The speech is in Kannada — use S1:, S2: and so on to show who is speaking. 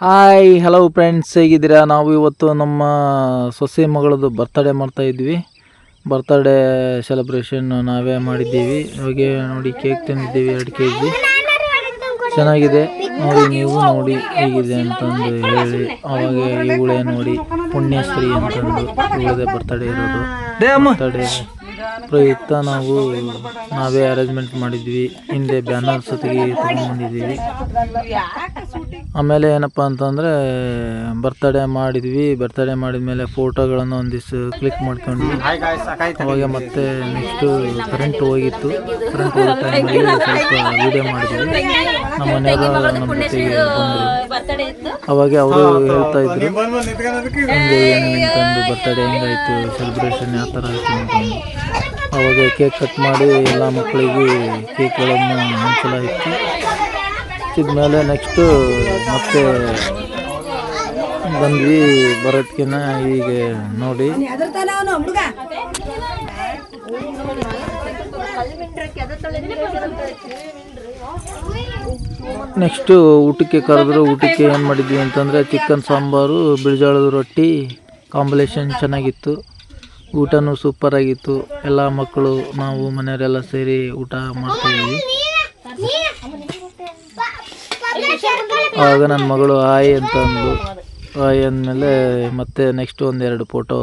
S1: ಹಾಯ್ ಹಲೋ ಫ್ರೆಂಡ್ಸ್, ಹೇಗಿದ್ದೀರಾ? ನಾವು ಇವತ್ತು ನಮ್ಮ ಸೊಸೆ ಮಗಳದ್ದು ಬರ್ತ್ಡೇ ಮಾಡ್ತಾ ಇದ್ವಿ. ಬರ್ತ್ಡೇ ಸೆಲೆಬ್ರೇಷನ್ ನಾವೇ ಮಾಡಿದ್ದೀವಿ. ಇವಾಗ ನೋಡಿ ಕೇಕ್ ತಿಂದಿದ್ದೀವಿ 2 kg. ಚೆನ್ನಾಗಿದೆ ನೋಡಿ, ನೀವು ನೋಡಿ ಹೇಗಿದೆ ಅಂತಂದು ಹೇಳಿ. ಅವಾಗ ಇವಳೇ ನೋಡಿ ಪುಣ್ಯಶ್ರೀ ಅಂತಂದು ಇವಳದೇ ಬರ್ತ್ಡೇ ಇರೋದು. ಬರ್ತ್ಡೇ ಪ್ರಯುಕ್ತ ನಾವೇ ಅರೇಂಜ್ಮೆಂಟ್ ಮಾಡಿದ್ವಿ. ಹಿಂದೆ ಬ್ಯಾನರ್ ಸತಿಗೆ ತಗೊಂಡ್ಬಂದಿದ್ದೀವಿ. ಆಮೇಲೆ ಏನಪ್ಪ ಅಂತಂದರೆ ಬರ್ತ್ಡೇ ಮಾಡಿದ್ವಿ. ಬರ್ತ್ಡೇ ಮಾಡಿದ್ಮೇಲೆ ಫೋಟೋಗಳನ್ನು ಒಂದಿಷ್ಟು ಕ್ಲಿಕ್ ಮಾಡ್ಕೊಂಡ್ವಿ. ಅವಾಗ ಮತ್ತೆ ನೆಕ್ಸ್ಟು ಕರೆಂಟ್ ಹೋಗಿತ್ತು. ಕರೆಂಟ್ ಹೋಗೋ ಟೈಮಲ್ಲಿ ಸ್ವಲ್ಪ ವೀಡಿಯೋ ಮಾಡಿದ್ವಿ. ನಮ್ಮ ಮನೆಯವರು ನಮ್ಮ ಜೊತೆಗೆ ಬಂದರು. ಅವಾಗ ಅವರು ಹೇಳ್ತಾ ಇದ್ರು ಹಂಗೆ ಏನೇನಂತಂದು ಬರ್ತ್ಡೇ ಹೆಂಗಾಯಿತು, ಸೆಲೆಬ್ರೇಷನ್ ಯಾವ ಥರ ಆಯಿತು ಅಂತಂದು. ಅವಾಗ ಕೇಕ್ ಕಟ್ ಮಾಡಿ ಎಲ್ಲ ಮಕ್ಕಳಿಗೆ ಕೇಕ್ಗಳನ್ನು ಹಂಚಲಾಯಿತು. ಇದ್ಮೇಲೆ ನೆಕ್ಸ್ಟು ಮತ್ತೆ ಬಂದ್ವಿ ಬರೋದಕ್ಕಿಂತ ಹೀಗೆ ನೋಡಿ. ನೆಕ್ಸ್ಟು ಊಟಕ್ಕೆ ಕರೆದ್ರು. ಊಟಕ್ಕೆ ಏನು ಮಾಡಿದ್ವಿ ಅಂತಂದರೆ ಚಿಕನ್ ಸಾಂಬಾರು, ಬಿಳಿಜೋಳದ ರೊಟ್ಟಿ ಕಾಂಬಿನೇಷನ್ ಚೆನ್ನಾಗಿತ್ತು. ಊಟನೂ ಸೂಪರಾಗಿತ್ತು. ಎಲ್ಲ ಮಕ್ಕಳು ನಾವು ಮನೆಯವರೆಲ್ಲ ಸೇರಿ ಊಟ ಮಾಡ್ತಾಯಿದ್ವಿ. ಆವಾಗ ನನ್ನ ಮಗಳು ಹಾಯ್ ಅಂತ ಅಂದ್ಲು. ಹಾಯ್ ಅಂದಮೇಲೆ ಮತ್ತೆ ನೆಕ್ಸ್ಟ್ 1-2 ಫೋಟೋ